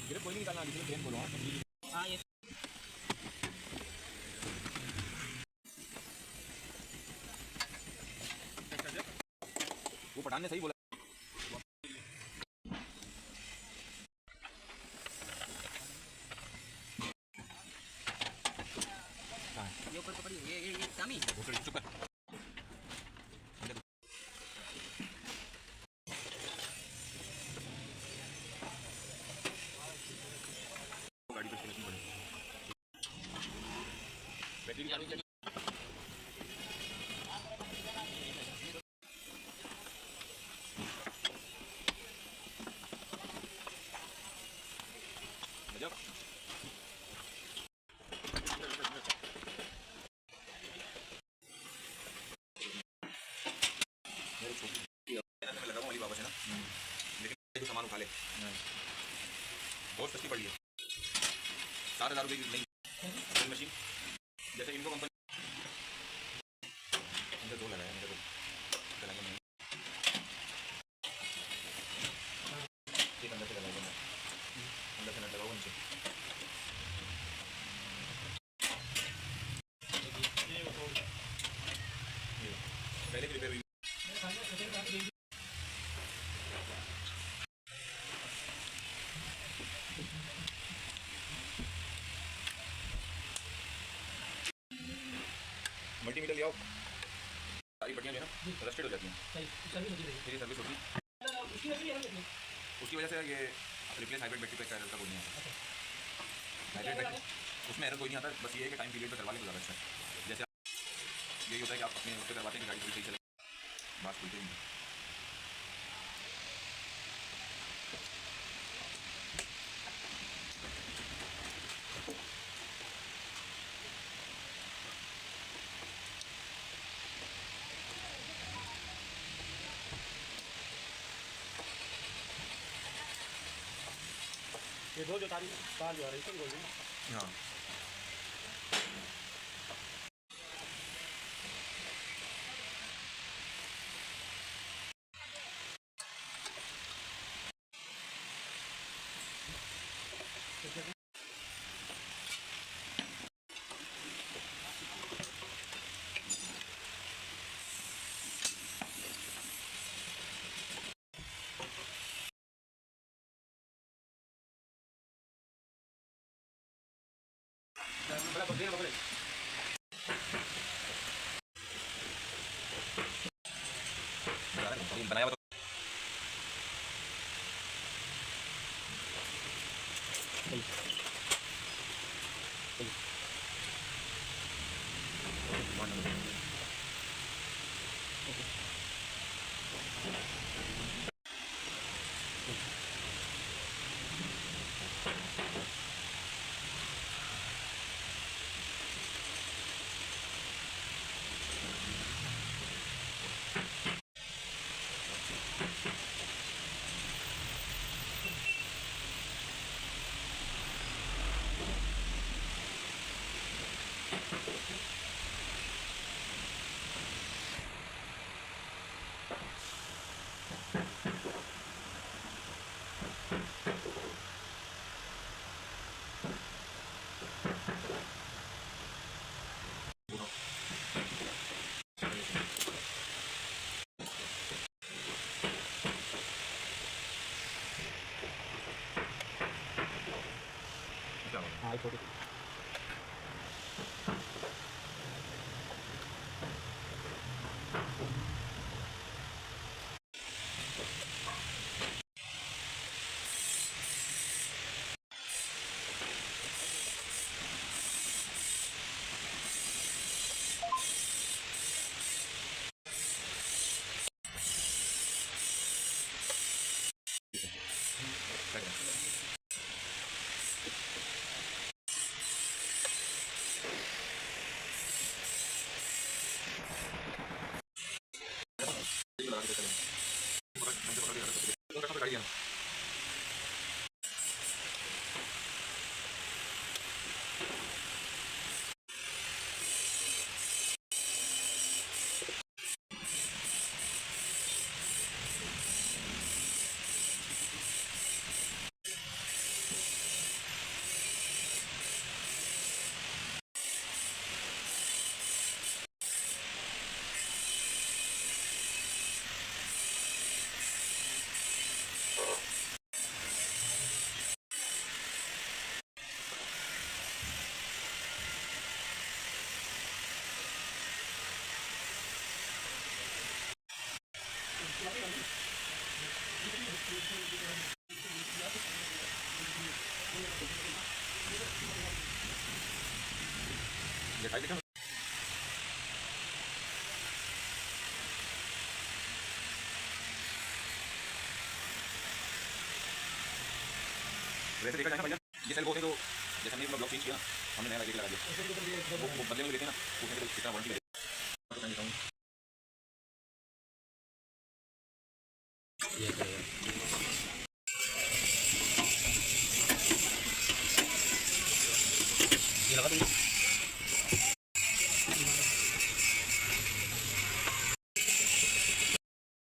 ये कोई नहीं निकालना, जिसमें प्लेन बोलो। हां ये वो पठान ने सही बोला। ये ऊपर पकड़िए, ये सामी चुप कर। गाड़ी पे स्टेशन पड़े बैटरी की चाबी गजब। मेरे छोटी मैं लगा वाली वापस है ना, लेकिन सामान उठा ले, बहुत सस्ती पड़ी है। 7,000 रुपये की नहीं मशीन, जैसे इनको कंपनी अंदर दो लगाया, अंदर चलाएंगे नहीं, एक अंदर से लगाएंगे, अंदर से नट लगाओ नीचे। पहले की रिपेयर हुई मल्टीमीटर ले आओ, सारी पट्टियाँ जो है ना रस्टेड हो जाती हैं, फिर ये सर्विस होती है। उसकी वजह से ये रिप्लेस हाइब्रिड बैटरी का एरर का कोई नहीं आता। हाइब्रिड बैटरी उसमें एरर कोई नहीं आता, बस ये है कि टाइम पीरियड पर करवा लें तो ज़्यादा अच्छा है। जैसे यही होता है कि आप अपने उससे करवाते हैं कि गाड़ी थोड़ी सही चले, बात खुलते नहीं। ये दो जो तार जो आ रही है बोल रही। हाँ बनाया तो हाँ छोटी दिखाई देखा वैसे देखा जाए ना भैया ये सेल होते तो जैसे हमने ब्लॉक चेंज किया ना हमने नया लगा दिया वो बदले में लेते हैं ना उसमें तो कितना वारंटी लेते हैं ये लगा दूँगी